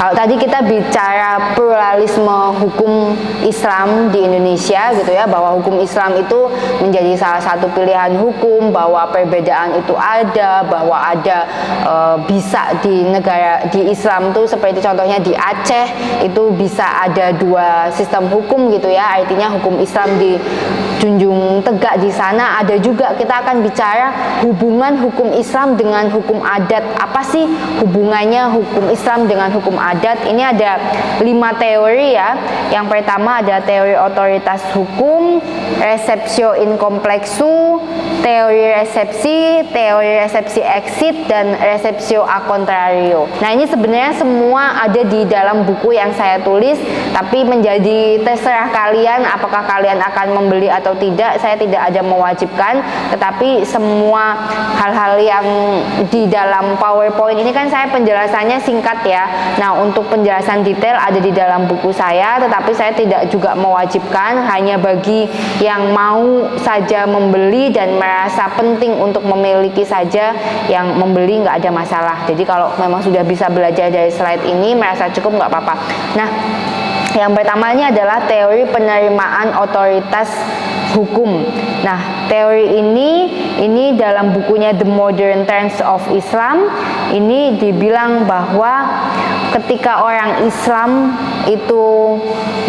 Kalau tadi kita bicara pluralisme hukum Islam di Indonesia gitu ya, bahwa hukum Islam itu menjadi salah satu pilihan hukum, bahwa perbedaan itu ada, bahwa ada bisa di negara di Islam tuh seperti contohnya di Aceh itu bisa ada dua sistem hukum gitu ya, artinya hukum Islam dijunjung tegak di sana. Ada juga kita akan bicara hubungan hukum Islam dengan hukum adat. Apa sih hubungannya hukum Islam dengan hukum adat? Ini ada 5 teori ya. Yang pertama ada teori otoritas hukum, receptio in complexu, teori resepsi exit, dan receptio a contrario. Nah, ini sebenarnya semua ada di dalam buku yang saya tulis, tapi menjadi terserah kalian apakah kalian akan membeli atau tidak. Saya tidak ada mewajibkan, tetapi semua hal-hal yang di dalam PowerPoint ini kan saya penjelasannya singkat ya. Nah, untuk penjelasan detail ada di dalam buku saya, tetapi saya tidak juga mewajibkan, hanya bagi yang mau saja membeli dan merasa penting untuk memiliki saja yang membeli, nggak ada masalah. Jadi kalau memang sudah bisa belajar dari slide ini merasa cukup, nggak apa-apa. Nah, yang pertama ini adalah teori penerimaan otoritas hukum. Nah, teori ini dalam bukunya The Modern Terms of Islam, ini dibilang bahwa ketika orang Islam itu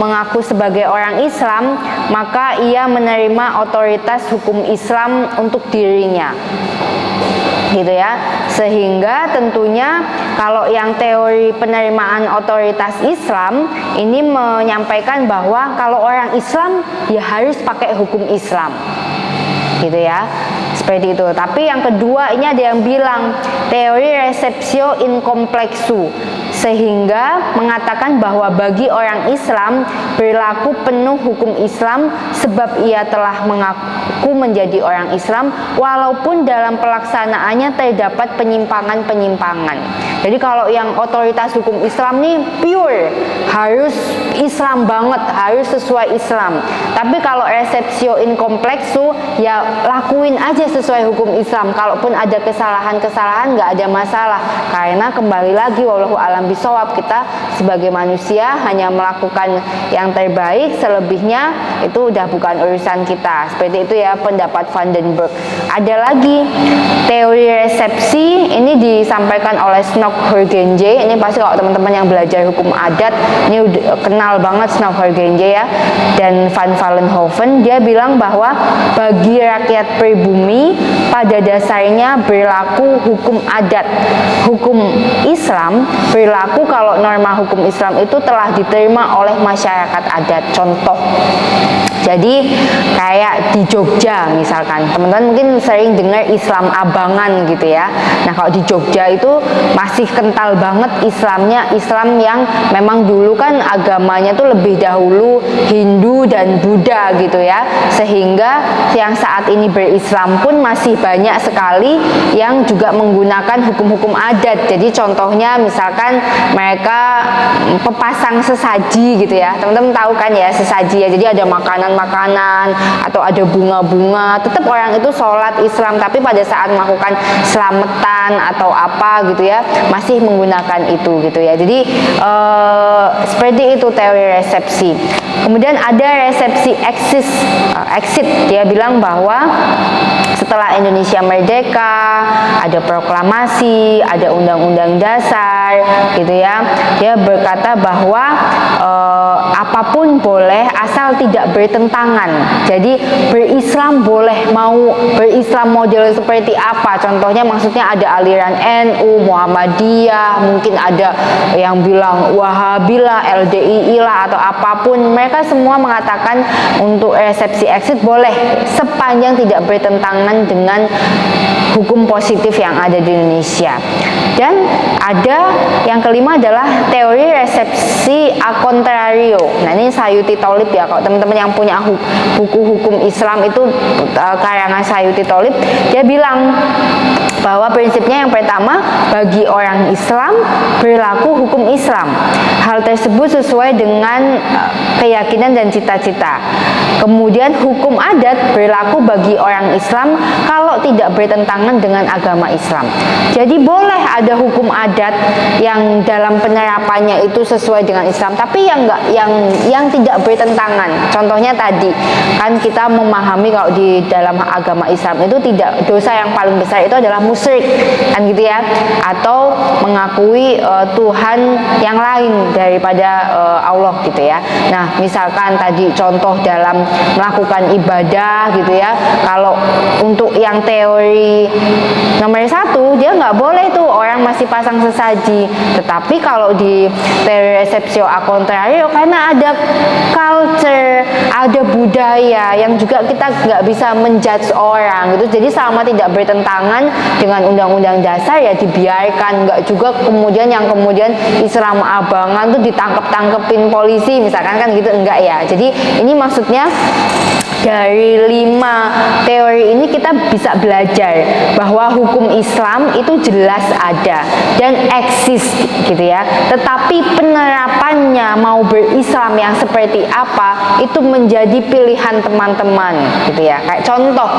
mengaku sebagai orang Islam, maka ia menerima otoritas hukum Islam untuk dirinya, gitu ya. Sehingga tentunya kalau yang teori penerimaan otoritas Islam ini menyampaikan bahwa kalau orang Islam ya harus pakai hukum Islam, gitu ya, seperti itu. Tapi yang kedua ini ada yang bilang teori receptio in complexu, sehingga mengatakan bahwa bagi orang Islam berlaku penuh hukum Islam sebab ia telah mengaku menjadi orang Islam walaupun dalam pelaksanaannya terdapat penyimpangan-penyimpangan. Jadi kalau yang otoritas hukum Islam nih pure, harus Islam banget, harus sesuai Islam. Tapi kalau receptio in complexu ya lakuin aja sesuai hukum Islam. Kalaupun ada kesalahan-kesalahan nggak ada masalah, karena kembali lagi wallahu alam bisawab, kita sebagai manusia hanya melakukan yang terbaik, selebihnya itu udah bukan urusan kita. Seperti itu ya pendapat Vandenberg. Ada lagi teori resepsi, ini disampaikan oleh Snoeck-Horgenje. Ini pasti kalau teman-teman yang belajar hukum adat ini udah kenal banget Snoeck-Horgenje ya, dan Van Vollenhoven. Dia bilang bahwa bagi rakyat pribumi pada dasarnya berlaku hukum adat. Hukum Islam berlaku kalau norma hukum Islam itu telah diterima oleh masyarakat adat. Contoh, jadi kayak di Jogja misalkan, teman-teman mungkin sering dengar Islam abangan gitu ya. Nah, kalau di Jogja itu masih kental banget Islamnya, Islam yang memang dulu kan agamanya tuh lebih dahulu Hindu dan Buddha gitu ya, sehingga yang saat ini berislam pun masih banyak sekali yang juga menggunakan hukum-hukum adat. Jadi contohnya misalkan mereka pepasang sesaji gitu ya, teman-teman tahu kan ya sesaji ya, jadi ada makanan-makanan atau ada bunga-bunga, tetap orang itu sholat Islam, tapi pada saat melakukan selamatan atau apa gitu ya masih menggunakan itu gitu ya. Jadi seperti itu teori resepsi. Kemudian ada resepsi exit. Dia bilang bahwa setelah Indonesia merdeka, ada proklamasi, ada undang-undang dasar gitu ya, dia berkata bahwa apapun boleh asal tidak bertentangan. Jadi berislam boleh, mau berislam model seperti apa, contohnya maksudnya ada aliran NU, Muhammadiyah, mungkin ada yang bilang Wahabilah, LDII lah atau apapun, mereka semua mengatakan untuk resepsi exit boleh sepanjang tidak bertentangan dengan hukum positif yang ada di Indonesia. Dan ada yang kelima adalah teori resepsi a contrario. Nah, ini Sayuti Tholib ya, kalau teman-teman yang punya buku hukum Islam itu karangan Sayuti Tholib, dia bilang bahwa prinsipnya yang pertama, bagi orang Islam berlaku hukum Islam. Hal tersebut sesuai dengan keyakinan dan cita-cita. Kemudian hukum adat berlaku bagi orang Islam kalau tidak bertentangan dengan agama Islam. Jadi boleh ada hukum adat yang dalam penerapannya itu sesuai dengan Islam, tapi yang tidak bertentangan. Contohnya tadi kan kita memahami kalau di dalam agama Islam itu tidak, dosa yang paling besar itu adalah musyrik, kan gitu ya, atau mengakui Tuhan yang lain daripada Allah gitu ya. Nah, misalkan tadi contoh dalam melakukan ibadah gitu ya, kalau untuk yang teori nomor 1 dia nggak boleh tuh orang masih pasang sesaji, tetapi kalau di teori receptio a contrario, karena ada culture, ada budaya yang juga kita nggak bisa menjudge orang gitu, jadi selama tidak bertentangan dengan undang-undang dasar ya dibiarkan. Nggak juga kemudian Islam abangan tuh ditangkep-tangkepin polisi misalkan, kan gitu, enggak ya. Jadi ini maksudnya dari 5 teori ini kita bisa belajar bahwa hukum Islam itu jelas ada dan eksis gitu ya, tetapi penerapannya mau berislam yang seperti apa itu menjadi pilihan teman-teman gitu ya. Kayak contoh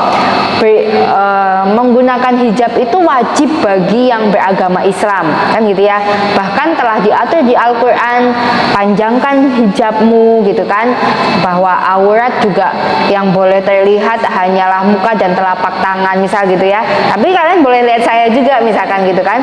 menggunakan hijab itu wajib bagi yang beragama Islam, kan gitu ya. Bahkan telah diatur di Al-Quran, panjangkan hijabmu gitu kan, bahwa aurat juga yang boleh terlihat hanyalah muka dan telapak tangan misal gitu ya, tapi kalian boleh lihat saya juga misalkan gitu kan.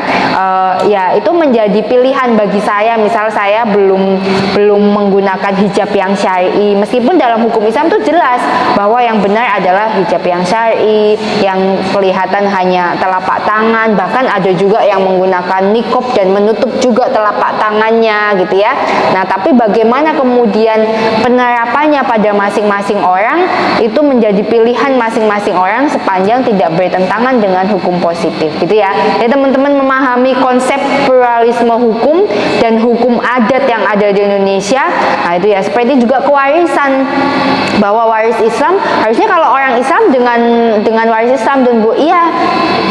Ya itu menjadi pilihan bagi saya. Misal saya belum menggunakan hijab yang syar'i, meskipun dalam hukum Islam itu jelas bahwa yang benar adalah hijab yang syar'i, yang kelihatan hanya telapak tangan, bahkan ada juga yang menggunakan niqab dan menutup juga telapak tangannya gitu ya. Nah, tapi bagaimana kemudian penerapannya pada masing-masing orang itu menjadi pilihan masing-masing orang sepanjang tidak bertentangan dengan hukum positif gitu ya. Jadi teman-teman memahami konsep pluralisme hukum dan hukum adat yang ada di Indonesia. Nah itu ya, seperti juga kewarisan, bahwa waris Islam harusnya kalau orang Islam dengan waris Islam dan Bu, iya,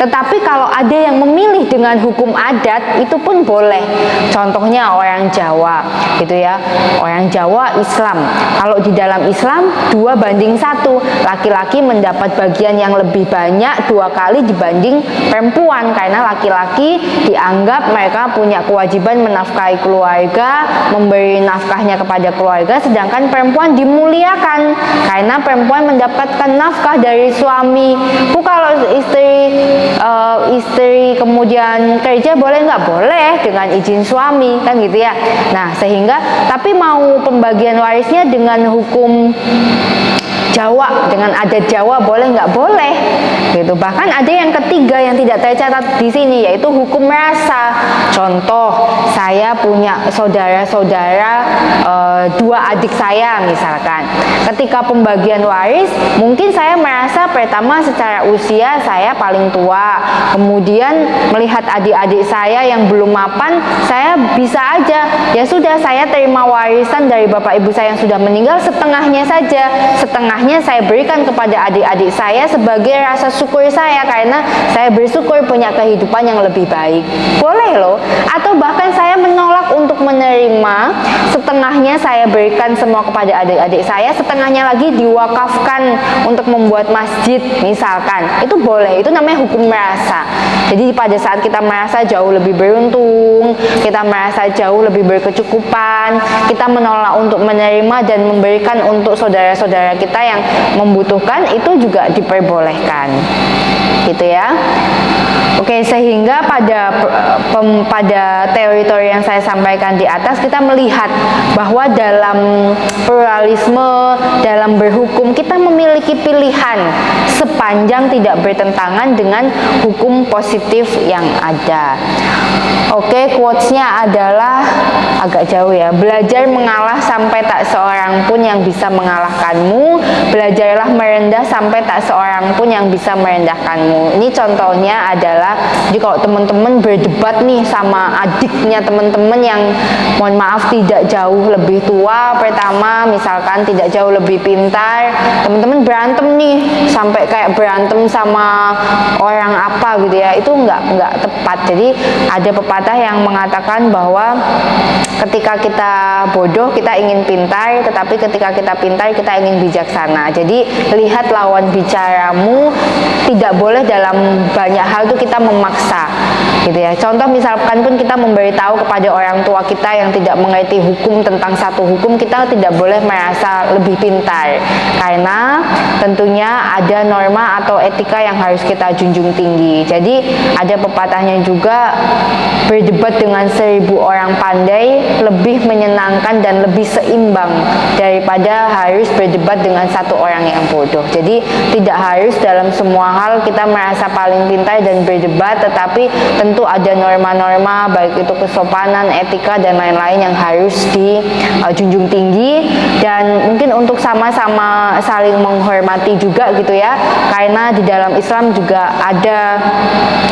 tetapi kalau ada yang memilih dengan hukum adat itu pun boleh. Contohnya orang Jawa gitu ya, orang Jawa Islam, kalau di dalam Islam 2:1, laki-laki mendapat bagian yang lebih banyak 2 kali dibanding perempuan, karena laki-laki dianggap mereka punya kewajiban menafkahi keluarga, memberi nafkahnya kepada keluarga, sedangkan perempuan dimuliakan karena perempuan mendapatkan nafkah dari suami. Kalau istri kemudian kerja boleh nggak? Boleh dengan izin suami, kan gitu ya. Nah sehingga, tapi mau pembagian warisnya dengan hukum Jawa, dengan adat Jawa boleh nggak? Boleh gitu. Bahkan ada yang ketiga yang tidak tercatat di sini, yaitu hukum rasa. Contoh, saya punya saudara-saudara 2 adik saya misalkan. Ketika pembagian waris, mungkin saya merasa pertama secara usia saya paling tua, kemudian melihat adik-adik saya yang belum mapan, saya bisa aja, ya sudah saya terima warisan dari bapak ibu saya yang sudah meninggal setengahnya saja, setengahnya saya berikan kepada adik-adik saya sebagai rasa syukur saya karena saya bersyukur punya kehidupan yang lebih baik. Boleh loh. Atau bahkan saya menolak untuk menerima, setengahnya saya berikan semua kepada adik-adik saya, setengahnya lagi diwakafkan untuk membuat masjid misalkan. Itu boleh, itu namanya hukum merasa. Jadi pada saat kita merasa jauh lebih beruntung, kita merasa jauh lebih berkecukupan, kita menolak untuk menerima dan memberikan untuk saudara-saudara kita yang membutuhkan, itu juga diperbolehkan gitu ya. Oke, sehingga pada teori-teori yang saya sampaikan di atas, kita melihat bahwa dalam pluralisme, dalam berhukum, kita memiliki pilihan sepanjang tidak bertentangan dengan hukum positif yang ada. Oke, quotes-nya adalah agak jauh ya. Belajar mengalah sampai tak seorang pun yang bisa mengalahkanmu. Belajarlah merendah sampai tak seorang pun yang bisa merendahkanmu. Ini contohnya adalah, jadi kalau teman-teman berdebat nih sama adiknya teman-teman yang mohon maaf tidak jauh jauh lebih tua, pertama misalkan tidak jauh lebih pintar, teman-teman berantem nih sampai kayak berantem sama orang apa gitu ya, itu nggak tepat. Jadi ada pepatah yang mengatakan bahwa ketika kita bodoh kita ingin pintar, tetapi ketika kita pintar kita ingin bijaksana. Jadi lihat lawan bicaramu, tidak boleh dalam banyak hal tuh kita memaksa gitu ya. Contoh misalkan pun kita memberitahu kepada orang tua kita yang tidak mengerti hukum tentang satu hukum, kita tidak boleh merasa lebih pintar, karena tentunya ada norma atau etika yang harus kita junjung tinggi. Jadi ada pepatahnya juga, berdebat dengan 1000 orang pandai lebih menyenangkan dan lebih seimbang daripada harus berdebat dengan satu orang yang bodoh. Jadi tidak harus dalam semua hal kita merasa paling pintar dan berdebat, tetapi tentu ada norma-norma baik itu kesopanan, etika dan lain-lain yang harus dijunjung tinggi, dan mungkin untuk sama-sama saling menghormati juga gitu ya, karena di dalam Islam juga ada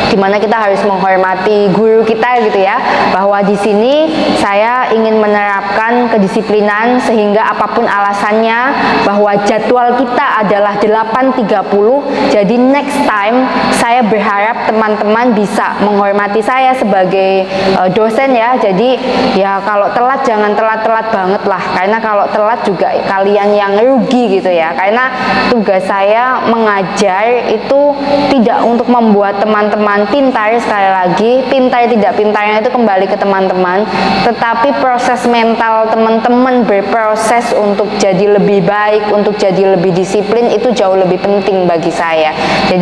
dimana kita harus menghormati guru kita gitu ya, bahwa di sini saya ingin menerapkan kedisiplinan sehingga apapun alasannya bahwa jadwal kita adalah 8.30, jadi next time saya berharap teman-teman bisa menghormati saya sebagai dosen ya. Jadi ya kalau telat jangan telat-telat banget lah, karena kalau telat juga kalian yang rugi gitu ya, karena tugas saya mengajar itu tidak untuk membuat teman-teman pintar, sekali lagi pintar tidak pintarnya itu kembali ke teman-teman, tetapi proses mental teman-teman berproses untuk jadi lebih baik, untuk jadi lebih disiplin, itu jauh lebih penting bagi saya. Jadi